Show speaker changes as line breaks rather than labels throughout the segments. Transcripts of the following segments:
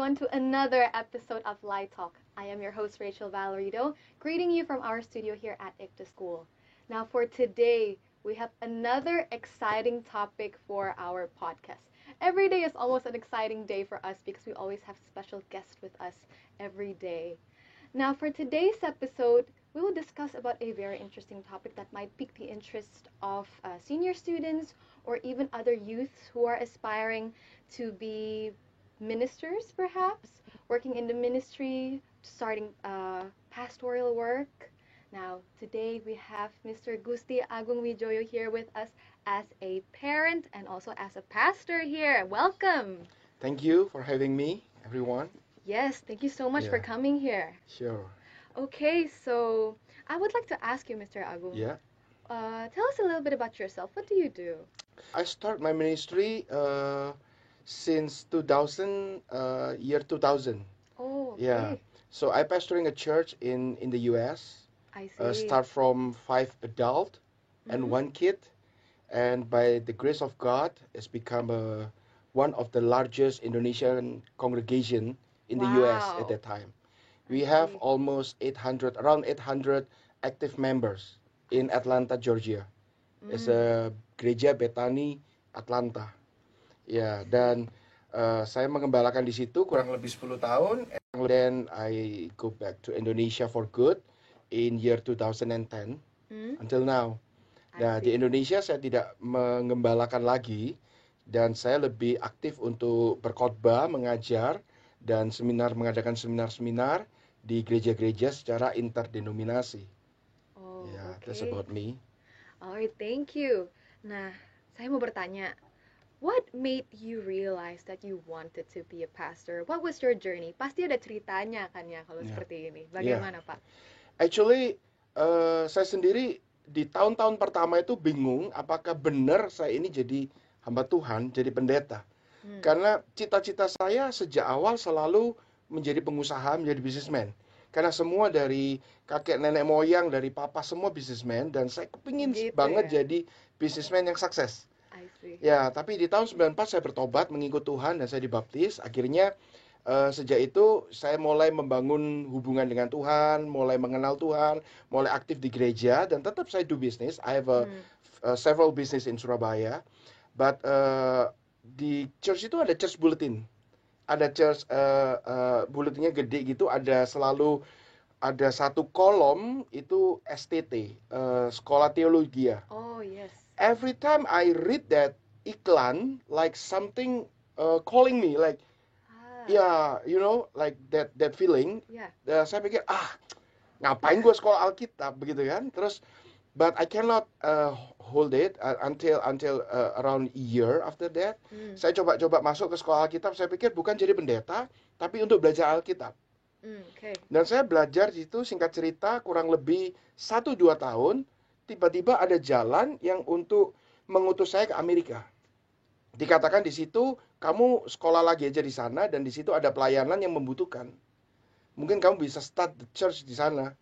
everyone, to another episode of Light Talk. I am your host, Rachel Valerido, greeting you from our studio here at ICTA School. Now, for today, we have another exciting topic for our podcast. Every day is almost an exciting day for us because we always have special guests with us every day. Now, for today's episode, we will discuss about a very interesting topic that might pique the interest of senior students or even other youths who are aspiring to be ministers, perhaps, working in the ministry, starting pastoral work. Now, today we have Mr. Gusti Agung Wijoyo here with us as a parent and also as a pastor here. Welcome.
Thank you for having me, everyone.
Yes, thank you so much for
Yeah.
coming here.
Sure.
Okay, so I would like to ask you, Mr. Agung,
Yeah.
tell us a little bit about yourself. What do you do?
I start my ministry since 2000, year 2000.
Oh,
Yeah.
okay.
So I pastoring a church in the U.S.
I see.
Start from 5 adult and
Mhm.
1 kid, and by the grace of God, it's become one of the largest Indonesian congregation in the U.S. at
Wow.
that time.
I
We have
see.
almost 800, around 800 active members
I
in
see.
Atlanta, Georgia. It's
Mm,
a Gereja Bethany Atlanta.
I
Ya,
see.
dan saya mengembalakan di situ kurang lebih 10 tahun. And then I go back to Indonesia for good in year 2010
Mm,
until now.
I
Nah, di
see.
Indonesia saya tidak mengembalakan lagi dan saya lebih aktif untuk berkhotbah, mengajar dan mengadakan seminar-seminar di gereja-gereja secara interdenominasi.
Oh,
Ya, that's
okay.
about me.
Alright, thank you. Nah, saya mau bertanya, what made you realize that you wanted to be a pastor? What was your journey? Pasti ada ceritanya kan ya kalau
Ya.
seperti ini.
Ya.
Bagaimana, Pak?
Actually, saya sendiri di tahun-tahun pertama itu bingung apakah benar saya ini jadi hamba Tuhan, jadi pendeta.
Hmm.
Karena cita-cita saya sejak awal selalu menjadi pengusaha, menjadi bisnismen. Karena semua dari kakek nenek moyang, dari papa semua bisnismen, dan saya kepingin
Gitu
banget
ya.
jadi bisnismen yang sukses.
I see.
Ya, tapi di tahun 94 saya bertobat mengikut Tuhan dan saya dibaptis. Akhirnya sejak itu saya mulai membangun hubungan dengan Tuhan, mulai mengenal Tuhan, mulai aktif di gereja dan tetap saya do business. I have
Hmm.
several business in Surabaya, but di church itu ada church bulletin. Ada church bulletinnya gede gitu, ada selalu ada satu kolom itu STT, Sekolah Teologi ya.
Oh, yes.
Every time I read that iklan, like something calling me, like
Ah,
you know, like that feeling.
yeah.
Saya pikir ngapain gue sekolah Alkitab begitu kan? Terus, but I cannot hold it until around a year after that.
Hmm.
Saya coba-coba masuk ke sekolah Alkitab. Saya pikir bukan jadi pendeta, tapi untuk belajar Alkitab.
Okay.
Dan saya belajar di situ, singkat cerita kurang lebih 1-2 tahun. Tiba-tiba ada jalan yang untuk mengutus saya ke Amerika. Dikatakan di situ, kamu sekolah lagi aja di sana dan di situ ada pelayanan yang membutuhkan. Mungkin kamu bisa start the church di sana.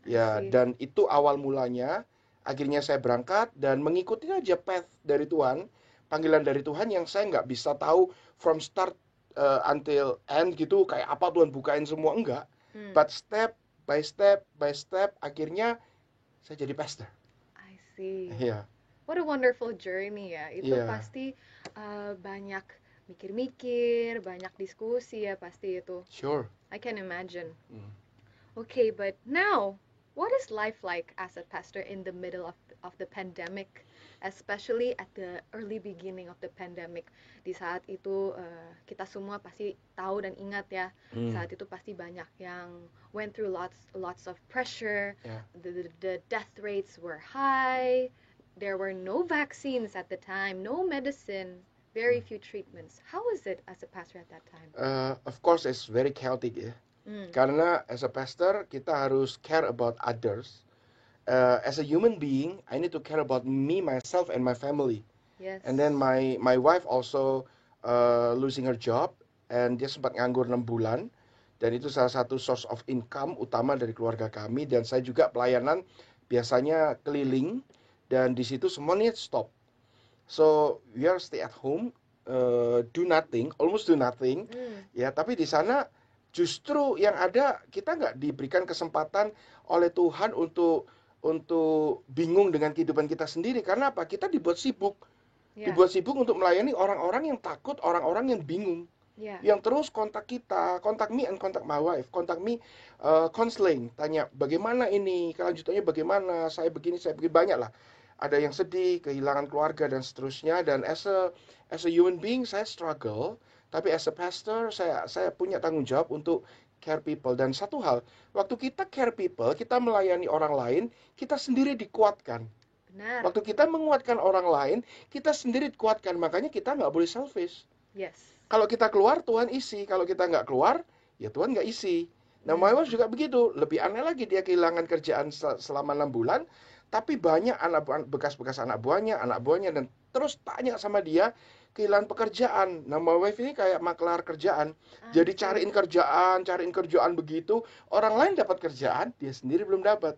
Ya,
see.
dan itu awal mulanya. Akhirnya saya berangkat dan mengikuti aja path dari Tuhan, panggilan dari Tuhan yang saya nggak bisa tahu from start until end gitu, kayak apa Tuhan bukain semua, enggak. But step by step by step, akhirnya saya jadi pastor.
I see.
Iya.
What a wonderful journey ya. Itu
Iya.
pasti banyak mikir-mikir, banyak diskusi ya pasti itu.
Sure.
I can imagine.
Hmm.
Okay, but now, what is life like as a pastor in the middle of the pandemic, especially at the early beginning of the pandemic? Di saat itu kita semua pasti tahu dan ingat ya, saat itu pasti banyak yang went through lots of pressure.
Yeah.
The death rates were high. There were no vaccines at the time, no medicine, very few treatments. How was it as a pastor at that time?
Of course, it's very chaotic ya. Karena as a pastor kita harus care about others. As a human being, I need to care about me, myself, and my family.
Yes.
And then my wife also losing her job, and dia sempat nganggur 6 bulan. Dan itu salah satu source of income utama dari keluarga kami. Dan saya juga pelayanan biasanya keliling, dan di situ semuanya stop. So we are stay at home. do nothing, almost do nothing, ya. Tapi di sana justru yang ada kita nggak diberikan kesempatan oleh Tuhan untuk bingung dengan kehidupan kita sendiri. Karena apa? Kita dibuat sibuk.
Yeah.
Dibuat sibuk untuk melayani orang-orang yang takut, orang-orang yang bingung.
Yeah.
Yang terus kontak kita, kontak me and kontak my wife, kontak me counseling, tanya bagaimana ini, kelanjutannya bagaimana, saya begini, banyak lah. Ada yang sedih, kehilangan keluarga dan seterusnya. Dan as a human being saya struggle, tapi as a pastor saya punya tanggung jawab untuk care people. Dan satu hal, waktu kita care people, kita melayani orang lain, kita sendiri dikuatkan.
Benar.
Waktu kita menguatkan orang lain, kita sendiri dikuatkan. Makanya kita nggak boleh selfish.
Yes.
Kalau kita keluar, Tuhan isi. Kalau kita nggak keluar, ya Tuhan nggak isi. Nah, my wife juga begitu. Lebih aneh lagi, dia kehilangan kerjaan selama 6 bulan, tapi banyak bekas-bekas anak buahnya, dan terus tanya sama dia, kehilangan pekerjaan. Nah, my wife ini kayak maklar kerjaan. Jadi cariin kerjaan begitu. Orang lain dapat kerjaan, dia sendiri belum dapat.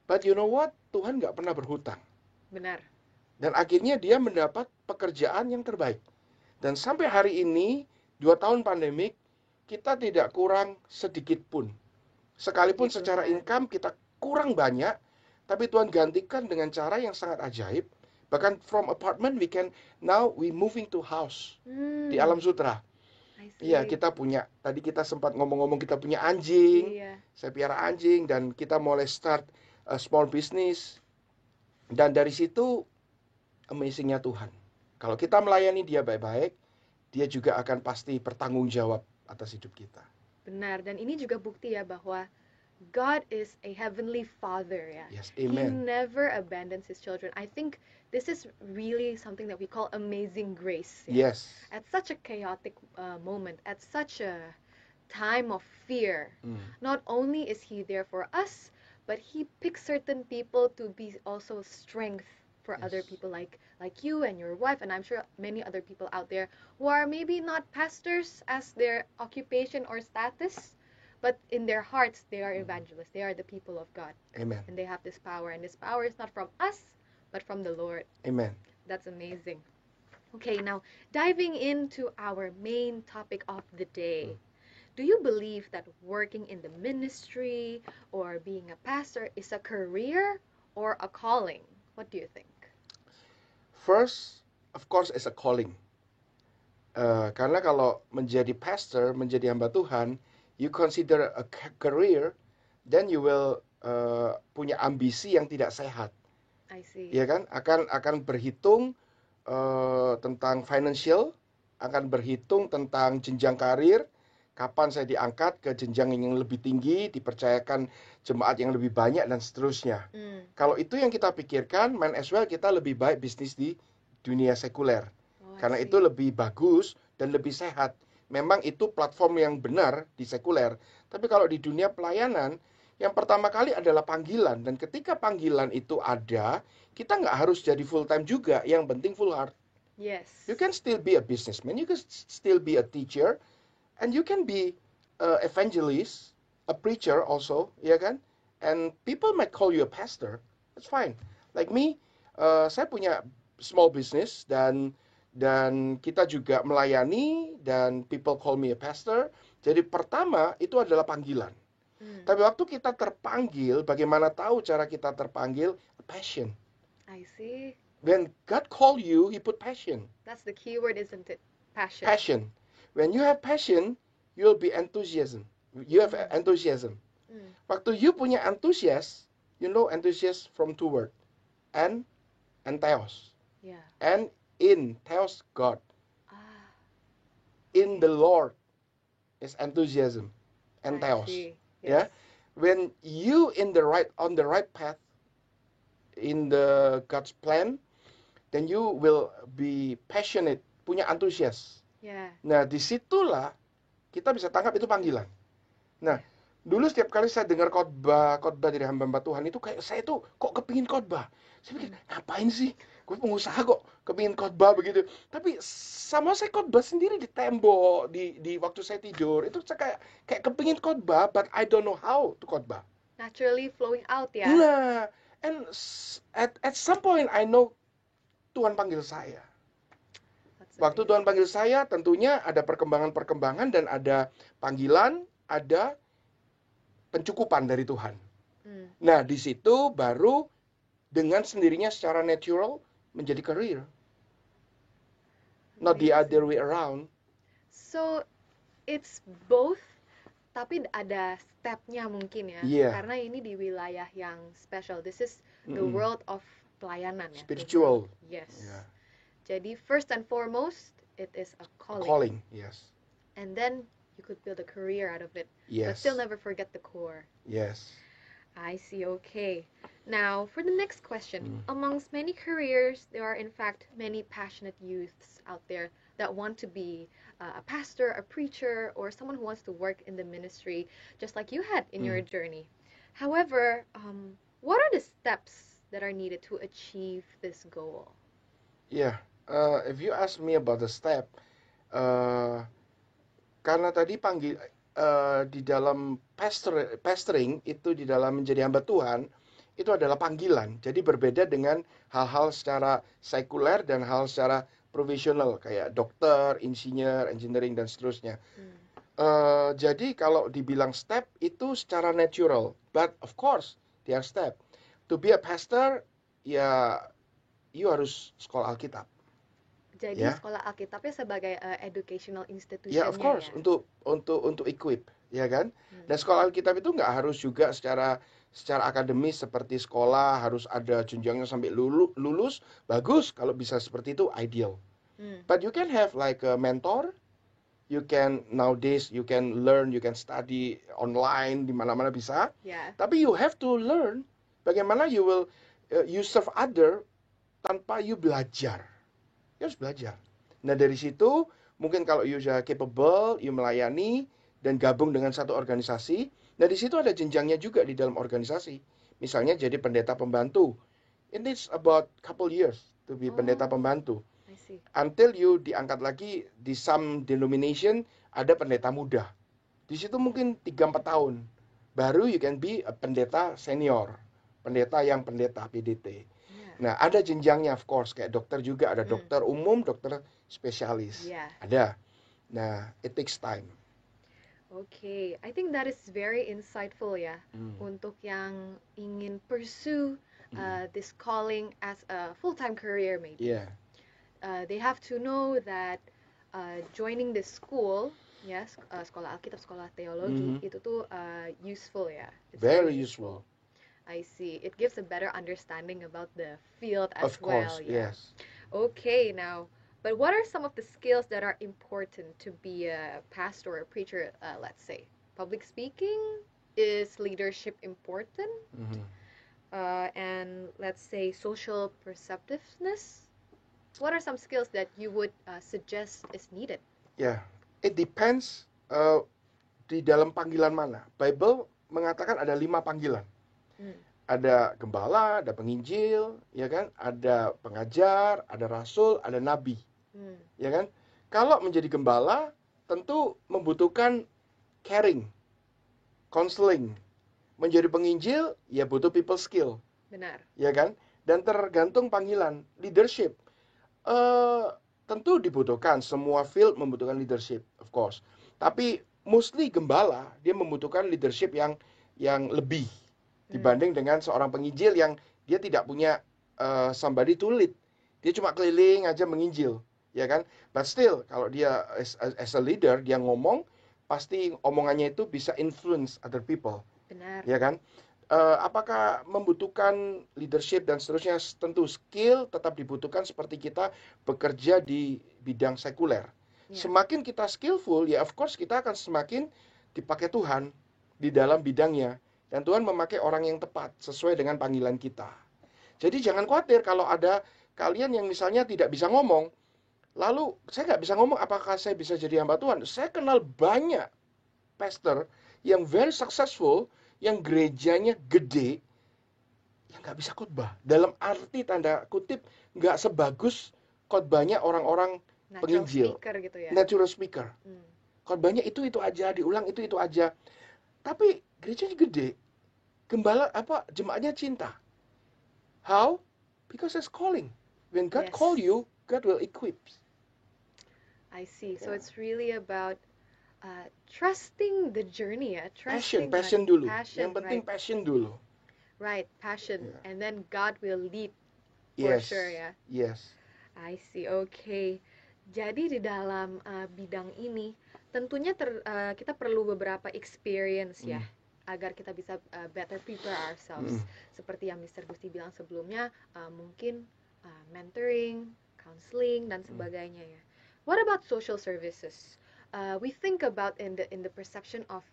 But you know what? Tuhan nggak pernah berhutang.
Benar.
Dan akhirnya dia mendapat pekerjaan yang terbaik. Dan sampai hari ini, 2 tahun pandemik, kita tidak kurang sedikit pun. Sekalipun secara income kita kurang banyak, tapi Tuhan gantikan dengan cara yang sangat ajaib. Bahkan from apartment we moving to house di Alam Sutera. Iya, kita punya, tadi kita sempat ngomong-ngomong kita punya anjing. Saya piara anjing dan kita mulai start a small business. Dan dari situ amazing-nya Tuhan. Kalau kita melayani dia baik-baik, dia juga akan pasti bertanggung jawab atas hidup kita.
Benar, dan ini juga bukti ya bahwa God is a heavenly Father, ya.
Yes, amen.
He never abandons his children. I think this is really something that we call amazing grace.
Ya? Yes.
At such a chaotic moment, at such a time of fear, not only is he there for us, but he picks certain people to be also strength for other people like you and your wife, and I'm sure many other people out there who are maybe not pastors as their occupation or status, but in their hearts they are evangelists. They are the people of God.
Amen.
And they have this power, and this power is not from us, but from the Lord.
Amen.
That's amazing. Okay, now diving into our main topic of the day. Do you believe that working in the ministry or being a pastor is a career or a calling? What do you think?
First, of course, it's a calling. Karena kalau menjadi pastor, menjadi hamba Tuhan, you consider a career, then you will punya ambisi yang tidak sehat.
I see.
Ya kan? Akan berhitung tentang financial, akan berhitung tentang jenjang karir, kapan saya diangkat ke jenjang yang lebih tinggi, dipercayakan jemaat yang lebih banyak, dan seterusnya. Kalau itu yang kita pikirkan, might as well kita lebih baik bisnis di dunia sekuler. Karena itu lebih bagus dan lebih sehat. Memang itu platform yang benar di sekuler. Tapi kalau di dunia pelayanan, yang pertama kali adalah panggilan. Dan ketika panggilan itu ada, kita nggak harus jadi full time juga. Yang penting full heart.
Yes.
You can still be a businessman. You can still be a teacher. And you can be an evangelist, a preacher also, ya kan? And people might call you a pastor. That's fine. Like me, saya punya small business dan kita juga melayani dan people call me a pastor. Jadi pertama itu adalah panggilan. Tapi waktu kita terpanggil, bagaimana tahu cara kita terpanggil? Passion.
I see.
When God call you, He put passion.
That's the key word, isn't it? Passion.
Passion. When you have passion, you'll be enthusiasm. You have enthusiasm. Waktu you punya antusias, you know antusias from 2 words. And theos.
Yeah.
And in, theos, God. In the Lord is enthusiasm. And theos.
Yes.
Yeah? When you on the right path, in the God's plan, then you will be passionate, punya antusias.
Yeah.
Nah, disitulah kita bisa tangkap itu panggilan. Nah, dulu setiap kali saya dengar khotbah dari hamba-hamba Tuhan itu kayak saya tuh kok kepingin khotbah. Saya pikir, ngapain sih? Gue pengusaha kok kepingin khotbah begitu. Tapi sama saya khotbah sendiri di tembok, di waktu saya tidur. Itu saya kayak kepingin khotbah, but I don't know how to khotbah.
Naturally flowing out, ya.
Nah, and at some point I know Tuhan panggil saya. Waktu Tuhan panggil saya, tentunya ada perkembangan-perkembangan dan ada panggilan, ada pencukupan dari Tuhan. Nah, di situ baru dengan sendirinya secara natural menjadi career. Not the other way around.
So, it's both, tapi ada stepnya mungkin ya.
Iya.
Karena ini di wilayah yang special. This is the world of pelayanan ya.
Spiritual.
Yes.
Yeah.
Jadi first and foremost, it is a calling.
Calling, yes.
And then you could build a career out of it.
Yes.
But still never forget the core.
Yes.
I see, okay. Now, for the next question. Amongst many careers, there are in fact many passionate youths out there that want to be a pastor, a preacher, or someone who wants to work in the ministry, just like you had in your journey. However, what are the steps that are needed to achieve this goal?
Yeah, if you ask me about the step, karena tadi di dalam pastoring itu di dalam menjadi hamba Tuhan itu adalah panggilan. Jadi berbeda dengan hal-hal secara sekuler dan hal secara profesional kayak dokter, insinyur, engineering dan seterusnya. Jadi kalau dibilang step itu secara natural, but of course they are step. To be a pastor, ya you harus sekolah Alkitab.
Jadi sekolah Alkitabnya sebagai educational institution.
Ya, of course, untuk equip, ya kan? Dan sekolah Alkitab itu nggak harus juga secara akademis seperti sekolah harus ada jenjangnya sampai lulus, bagus. Kalau bisa seperti itu ideal. But you can have like a mentor. You can nowadays you can learn, you can study online di mana-mana bisa.
Yeah.
Tapi you have to learn bagaimana you will you serve other tanpa you belajar. You harus belajar. Nah, dari situ mungkin kalau you sudah capable, you melayani dan gabung dengan satu organisasi. Nah, di situ ada jenjangnya juga di dalam organisasi. Misalnya jadi pendeta pembantu. It needs about couple years to be pendeta pembantu.
I see.
Until you diangkat lagi di some denomination ada pendeta muda. Di situ mungkin 3-4 tahun. Baru you can be a pendeta senior. Pendeta PDT. Nah, ada jenjangnya of course, kayak dokter juga ada dokter umum, dokter spesialis.
Yeah.
Ada. Nah, it takes time.
Okay, I think that is very insightful ya untuk yang ingin pursue this calling as a full-time career maybe.
Yeah.
They have to know that joining this school, yes, sekolah Alkitab, sekolah teologi itu tuh useful ya. It's
Very useful.
I see. It gives a better understanding about the field as
Of course,
well. Yeah.
yes.
Okay, now, but what are some of the skills that are important to be a pastor or a preacher, let's say? Public speaking? Is leadership important? And let's say social perceptiveness? What are some skills that you would suggest is needed?
Yeah, it depends di dalam panggilan mana. Bible mengatakan ada 5 panggilan. Ada gembala, ada penginjil, ya kan? Ada pengajar, ada rasul, ada nabi. Ya kan? Kalau menjadi gembala tentu membutuhkan caring, counseling. Menjadi penginjil ya butuh people skill.
Benar.
Ya kan? Dan tergantung panggilan, leadership. Tentu dibutuhkan, semua field membutuhkan leadership, of course. Tapi mostly gembala dia membutuhkan leadership yang lebih dibanding dengan seorang penginjil yang dia tidak punya somebody to lead. Dia cuma keliling aja menginjil, ya kan? But still, kalau dia as a leader, dia ngomong, pasti omongannya itu bisa influence other people.
Benar.
Ya kan? Apakah membutuhkan leadership dan seterusnya? Tentu skill tetap dibutuhkan seperti kita bekerja di bidang sekuler.
Yeah.
Semakin kita skillful, ya of course kita akan semakin dipakai Tuhan di dalam bidangnya. Dan Tuhan memakai orang yang tepat sesuai dengan panggilan kita. Jadi jangan khawatir kalau ada kalian yang misalnya tidak bisa ngomong. Lalu saya nggak bisa ngomong, apakah saya bisa jadi hamba Tuhan? Saya kenal banyak pastor yang very successful, yang gerejanya gede, yang nggak bisa khotbah. Dalam arti tanda kutip nggak sebagus khotbahnya orang-orang penginjil.
Speaker gitu ya.
Natural speaker. Khotbahnya itu aja, diulang itu aja. Tapi gerejanya gede. Gembala jemaatnya cinta. How? Because it's calling. When God call you, God will equip.
I see. So
Ya.
it's really about trusting the journey, ya.
Passion,
Trusting God,
passion dulu. Yang
passion,
penting
right?
passion dulu.
Right, passion,
Ya.
and then God will lead for sure,
Yes,
ya.
yes.
I see. Okay. Jadi di dalam bidang ini tentunya kita perlu beberapa experience ya
Mm,
agar kita bisa better prepare
mm,
ourselves. Seperti yang Mr. Gusti bilang sebelumnya, mungkin mentoring, counseling dan
mm,
sebagainya ya. What about social services? We think about in the perception of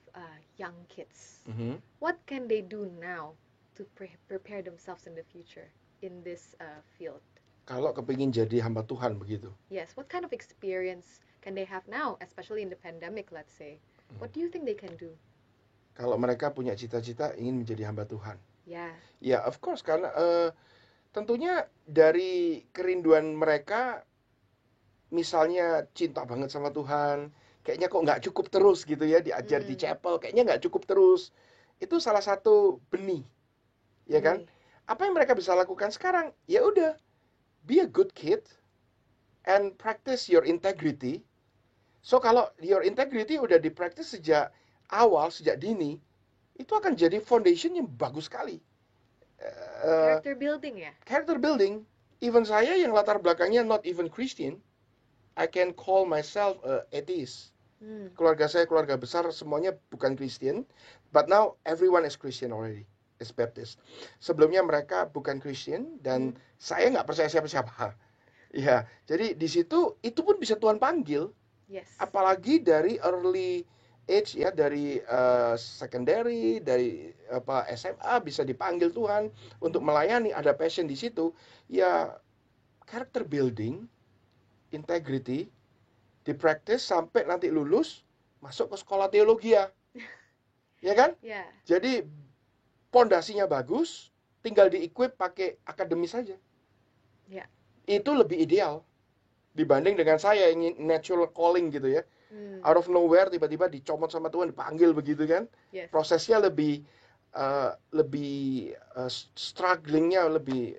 young kids.
mhm.
What can they do now to prepare themselves in the future in this field?
Kalau kepingin jadi hamba Tuhan begitu.
Yes, what kind of experience can they have now, especially in the pandemic, let's say?
Mm.
What do you think they can do?
Kalau mereka punya cita-cita ingin menjadi hamba Tuhan.
Yeah.
Ya, of course, karena tentunya dari kerinduan mereka, misalnya cinta banget sama Tuhan, kayaknya kok nggak cukup terus gitu ya, diajar di
Mm,
chapel, kayaknya nggak cukup terus. Itu salah satu benih, ya kan?
benih.
Apa yang mereka bisa lakukan sekarang? Ya udah, be a good kid and practice your integrity. So kalau your integrity udah di-practice sejak awal, sejak dini, itu akan jadi foundation yang bagus sekali.
Character building ya?
Character building. Even saya yang latar belakangnya not even Christian, I can call myself a atheist.
Hmm.
Keluarga saya keluarga besar semuanya bukan Christian, but now everyone is Christian already, is Baptist. Sebelumnya mereka bukan Christian dan saya nggak percaya siapa-siapa. Ya, jadi di situ itu pun bisa Tuhan panggil,
Yes.
apalagi dari early age ya, dari secondary, dari SMA bisa dipanggil Tuhan untuk melayani, ada passion di situ. Ya, character building, integrity, di-practice sampai nanti lulus, masuk ke sekolah teologi ya. Ya kan?
Yeah.
Jadi pondasinya bagus, tinggal di-equip pakai akademis saja.
Yeah.
Itu lebih ideal dibanding dengan saya yang natural calling gitu ya.
Hmm.
Out of nowhere tiba-tiba dicomot sama Tuhan, dipanggil begitu kan.
Yes.
Prosesnya lebih strugglingnya lebih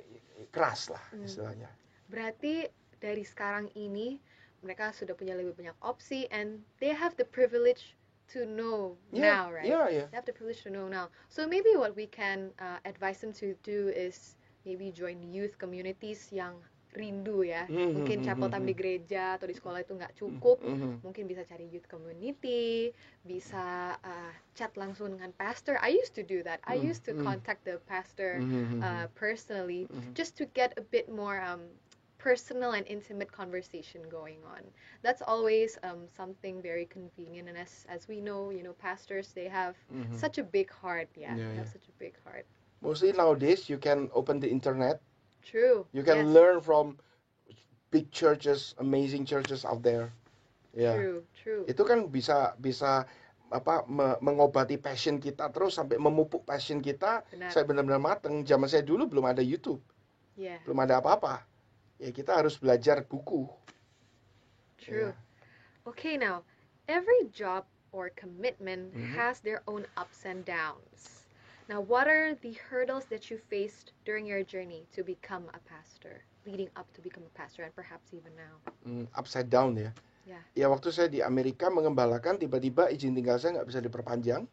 keras lah istilahnya.
Berarti dari sekarang ini mereka sudah punya lebih banyak opsi and they have the privilege to know
Yeah,
now, right?
yeah.
They have the privilege to know now. So maybe what we can advise them to do is maybe join youth communities yang rindu ya. Mungkin chapel time di gereja atau di sekolah itu nggak cukup. Mungkin bisa cari youth community, bisa chat langsung dengan pastor. I used to do that. I used to contact the pastor personally just to get a bit more personal and intimate conversation going on. That's always something very convenient, and as we know, pastors, they have such a big heart. Yeah, they have such a big heart.
Mostly nowadays you can open the internet.
True.
You can
Yes.
learn from big churches, amazing churches out there. Ya.
True.
Itu kan bisa mengobati passion kita terus sampai memupuk passion kita.
Benar.
Saya benar-benar mateng. Zaman saya dulu belum ada YouTube.
Yeah.
Belum ada apa-apa. Ya kita harus belajar buku.
True.
Yeah.
Okay, now every job or commitment has their own ups and downs. Now, what are the hurdles that you faced during your journey to become a pastor, leading up to become a pastor, and perhaps even now?
Upside down ya.
Yeah.
Ya waktu saya di Amerika mengembalakan, tiba-tiba izin tinggal saya nggak bisa diperpanjang.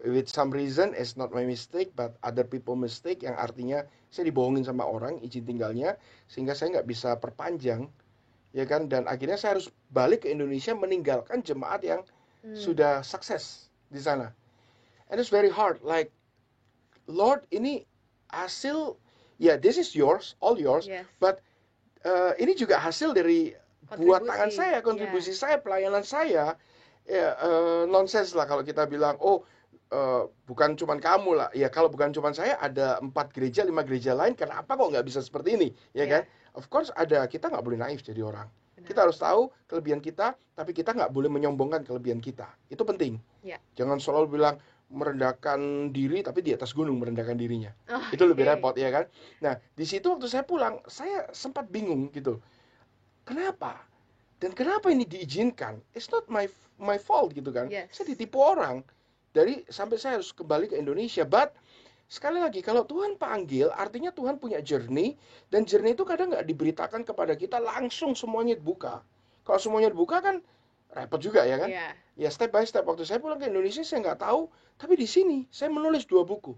With some reason, it's not my mistake, but other people mistake, yang artinya saya dibohongin sama orang izin tinggalnya, sehingga saya nggak bisa perpanjang, ya kan? Dan akhirnya saya harus balik ke Indonesia meninggalkan jemaat yang sudah sukses di sana. And it's very hard, like, Lord, ini hasil, ya, this is yours, all yours,
Yes.
but ini juga hasil dari buat tangan saya, kontribusi saya, pelayanan saya. Ya, nonsense lah kalau kita bilang, bukan cuman kamu lah. Ya kalau bukan cuman saya, ada 4 gereja, 5 gereja lain, kenapa kok nggak bisa seperti ini? Ya kan? Of course kita nggak boleh naif jadi orang. Benar. Kita harus tahu kelebihan kita, tapi kita nggak boleh menyombongkan kelebihan kita. Itu penting. Jangan selalu bilang merendahkan diri, tapi di atas gunung merendahkan dirinya. Itu lebih repot ya kan? Nah, di situ waktu saya pulang, saya sempat bingung gitu. Kenapa? Dan kenapa ini diizinkan? It's not my fault gitu kan.
Yes.
Saya ditipu orang. Sampai saya harus kembali ke Indonesia. But sekali lagi, kalau Tuhan panggil, artinya Tuhan punya journey. Dan journey itu kadang nggak diberitakan kepada kita langsung semuanya dibuka. Kalau semuanya dibuka kan repot juga ya kan?
Yeah.
Ya step by step. Waktu saya pulang ke Indonesia saya nggak tahu, tapi di sini saya menulis 2 buku.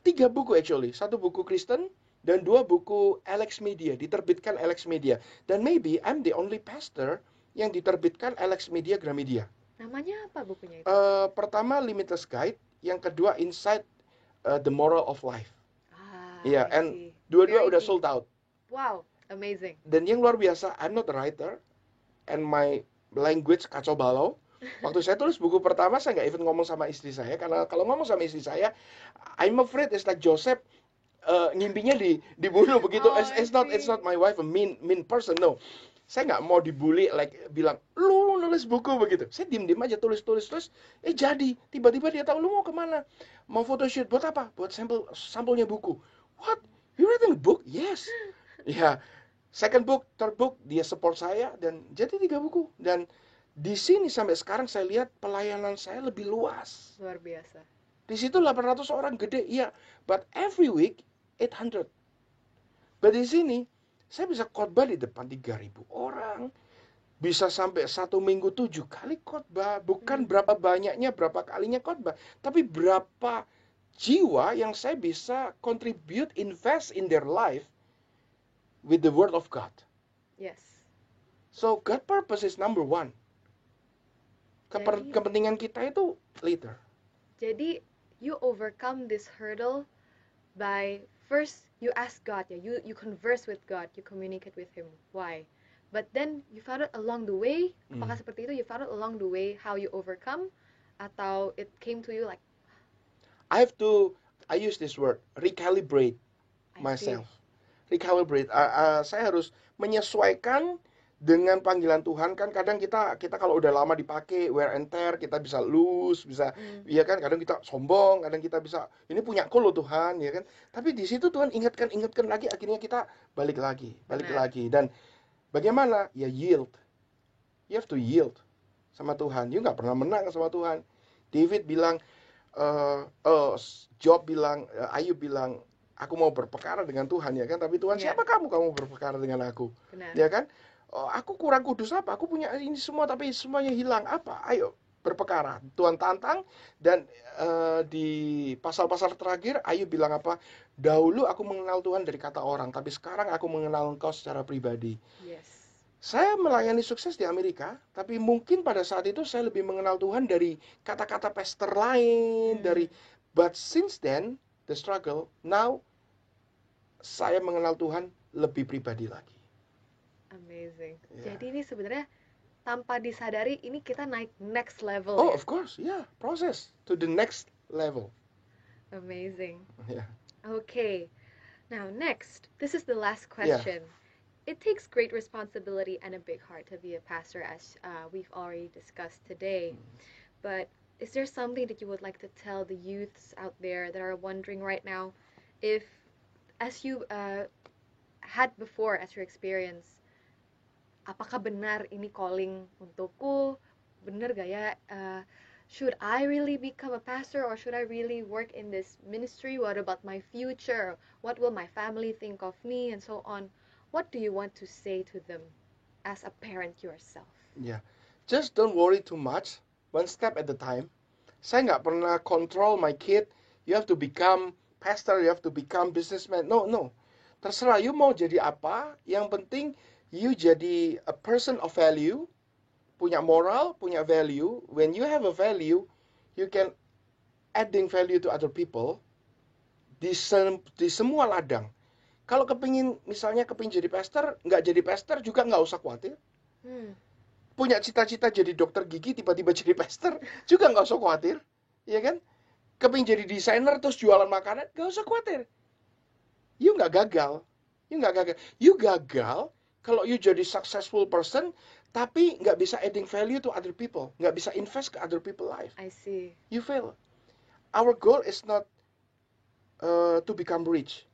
3 buku actually. 1 buku Kristen dan 2 buku Alex Media, diterbitkan Alex Media. Dan maybe I'm the only pastor yang diterbitkan Alex Media Gramedia.
Namanya apa bukunya itu?
Pertama Limitless Guide, yang kedua Inside the Moral of Life.
I
Iya, and
see.
dua-dua
Very
udah
deep.
sold out.
Wow, amazing.
Dan yang luar biasa, I'm not a writer, and my language kacau balau. Waktu saya tulis buku pertama, saya nggak even ngomong sama istri saya, karena kalau ngomong sama istri saya, I'm afraid it's like Joseph ngimpinya dibunuh begitu.
Oh,
It's not my wife a mean person, no. Saya nggak mau dibully, like bilang lu nulis buku begitu. Saya diem aja tulis. Jadi tiba-tiba dia tahu, lu mau kemana? Mau photoshoot buat apa? Buat sampelnya buku. What? You writing a book? Yes. Ya, second book, third book, dia support saya dan jadi 3 buku. Dan di sini sampai sekarang saya lihat pelayanan saya lebih luas.
Luar biasa.
Di situ 800 orang gede, iya. But every week 800. But di sini saya bisa khotbah di depan 3.000 orang. Bisa sampai 1 minggu 7 kali khotbah. Bukan berapa banyaknya, berapa kalinya khotbah, tapi berapa jiwa yang saya bisa contribute, invest in their life with the word of God.
Yes.
So God purpose is number one. Kepentingan kita itu later.
Jadi you overcome this hurdle by first you ask God, ya, you converse with God, you communicate with Him. Why? But then you found it along the way. Apakah seperti itu? You found it along the way how you overcome, atau it came to you like?
I use this word, recalibrate myself. Recalibrate. Saya harus menyesuaikan dengan panggilan Tuhan. Kan kadang kita kalau udah lama dipakai wear and tear, kita bisa lose, bisa ya kan, kadang kita sombong, kadang kita bisa ini punyaku loh Tuhan, ya kan. Tapi di situ Tuhan ingatkan lagi, akhirnya kita balik lagi. Dan bagaimana? Ya yield. You have to yield sama Tuhan. You nggak pernah menang sama Tuhan. David bilang, Job bilang, Ayub bilang, aku mau berperkara dengan Tuhan, ya kan. Tapi Tuhan, siapa kamu berperkara dengan aku?
Benar.
Ya kan? Aku kurang kudus apa? Aku punya ini semua tapi semuanya hilang apa? Ayo berperkara. Tuhan tantang. Dan di pasal-pasal terakhir Ayub bilang apa? Dahulu aku mengenal Tuhan dari kata orang, tapi sekarang aku mengenal Engkau secara pribadi.
Yes.
Saya melayani sukses di Amerika, tapi mungkin pada saat itu saya lebih mengenal Tuhan dari kata-kata pastor lain, but since then the struggle, now saya mengenal Tuhan lebih pribadi lagi.
Amazing. Jadi ini sebenarnya tanpa disadari ini kita naik next level.
Oh, of course, process to the next level.
Amazing.
Yeah.
Okay. Now next, this is the last question. It takes great responsibility and a big heart to be a pastor, as we've already discussed today. But is there something that you would like to tell the youths out there that are wondering right now, if, as you had before as your experience, apakah benar ini calling untukku? Benar gak ya? Should I really become a pastor, or should I really work in this ministry? What about my future? What will my family think of me? And so on. What do you want to say to them as a parent yourself?
Yeah, just don't worry too much. One step at a time. Saya nggak pernah control my kid. You have to become pastor. You have to become businessman. No. Terserah you mau jadi apa. Yang penting you jadi a person of value, punya moral, punya value. When you have a value, you can adding value to other people di semua ladang. Kalau misalnya kepingin jadi pastor, nggak jadi pastor juga nggak usah khawatir. Punya cita-cita jadi dokter gigi, tiba-tiba jadi pastor, juga nggak usah khawatir. Ya kan? Kepingin jadi desainer, terus jualan makanan, nggak usah khawatir. You nggak gagal. You gagal kalau you jadi successful person, tapi nggak bisa adding value to other people. Nggak bisa invest ke other people life.
I see.
You fail. Our goal is not to become rich,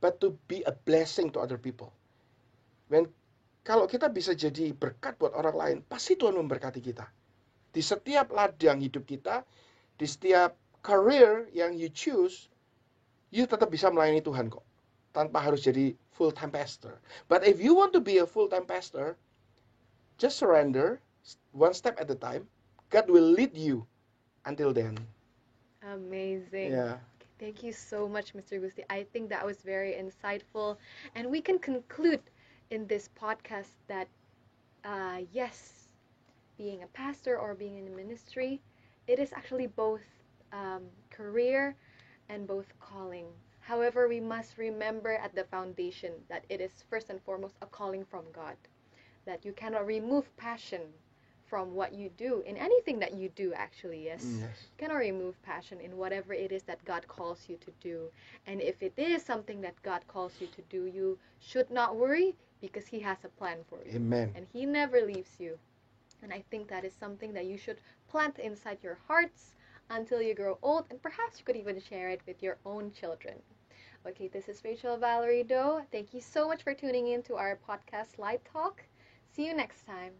but to be a blessing to other people. Kalau kita bisa jadi berkat buat orang lain, pasti Tuhan memberkati kita. Di setiap ladang hidup kita, di setiap career yang you choose, you tetap bisa melayani Tuhan kok. Tanpa harus jadi full-time pastor. But if you want to be a full-time pastor, Just surrender, one step at a time. God will lead you until then.
Amazing.
Yeah.
Thank you so much, Mr. Gusti. I think that was very insightful. And we can conclude in this podcast that, yes, being a pastor or being in ministry, it is actually both career and both calling. However, we must remember at the foundation that it is first and foremost a calling from God, that you cannot remove passion from what you do in anything that you do, actually. Yes,
Yes.
you cannot remove passion in whatever it is that God calls you to do. And if it is something that God calls you to do, you should not worry, because he has a plan for you.
Amen.
And he never leaves you. And I think that is something that you should plant inside your hearts until you grow old, and perhaps you could even share it with your own children. Okay, this is Rachel Valerie Doe. Thank you so much for tuning in to our podcast Light Talk. See you next time.